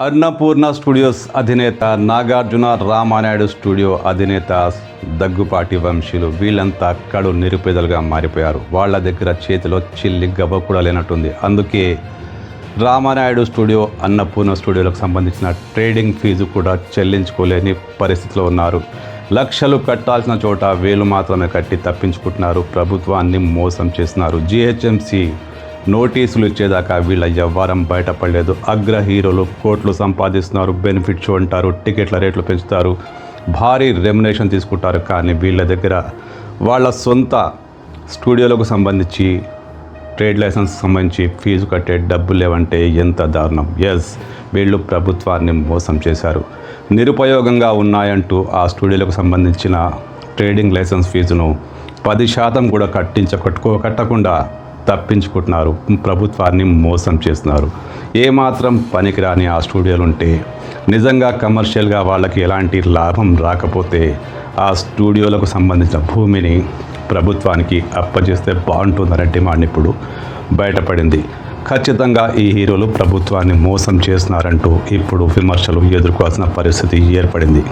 Annapurna studios అధినేత Nagarjuna Ramanaidu studio అధినేత దగ్గుపాటి వంశీలు వీళ్ళంతా కడు నిరుపేదలుగా మారిపోయారు. వాళ్ళ దగ్గర చేతిలో చిల్లి గవ్వ కూడా లేనట్టుంది. అందుకే రామానాయుడు స్టూడియో అన్నపూర్ణ స్టూడియోలకు సంబంధించిన ట్రేడింగ్ ఫీజు కూడా చెల్లించుకోలేని పరిస్థితిలో ఉన్నారు. లక్షలు కట్టాల్సిన చోట వేలు మాత్రమే కట్టి తప్పించుకుంటున్నారు. ప్రభుత్వాన్ని మోసం చేస్తున్నారు. జీహెచ్ఎంసీ నోటీసులు ఇచ్చేదాకా వీళ్ళ వ్యవహారం బయటపడలేదు. అగ్ర హీరోలు కోట్లు సంపాదిస్తున్నారు. బెనిఫిట్ షో అంటారు, టికెట్ల రేట్లు పెంచుతారు, భారీ రెమ్యునరేషన్ తీసుకుంటారు. కానీ వీళ్ళ దగ్గర వాళ్ళ సొంత స్టూడియోలకు సంబంధించి ట్రేడ్ లైసెన్స్ సంబంధించి ఫీజు కట్టే డబ్బులు లేవంటే ఎంత దారుణం. వీళ్ళు ప్రభుత్వాన్ని మోసం చేశారు. నిరుపయోగంగా ఉన్నాయంటూ ఆ స్టూడియోలకు సంబంధించిన ట్రేడింగ్ లైసెన్స్ ఫీజును 10% కూడా కట్టకుండా తప్పించుకుంటున్నారు. ప్రభుత్వాన్ని మోసం చేస్తున్నారు. ఏమాత్రం పనికిరాని ఆ స్టూడియోలు ఉంటే నిజంగా కమర్షియల్గా వాళ్ళకి ఎలాంటి లాభం రాకపోతే ఆ స్టూడియోలకు సంబంధించిన భూమిని ప్రభుత్వానికి అప్పజేస్తే బాగుంటుందనే డిమాండ్ ఇప్పుడు బయటపడింది. ఖచ్చితంగా ఈ హీరోలు ప్రభుత్వాన్ని మోసం చేస్తున్నారంటూ ఇప్పుడు విమర్శలు ఎదుర్కోవాల్సిన పరిస్థితి ఏర్పడింది.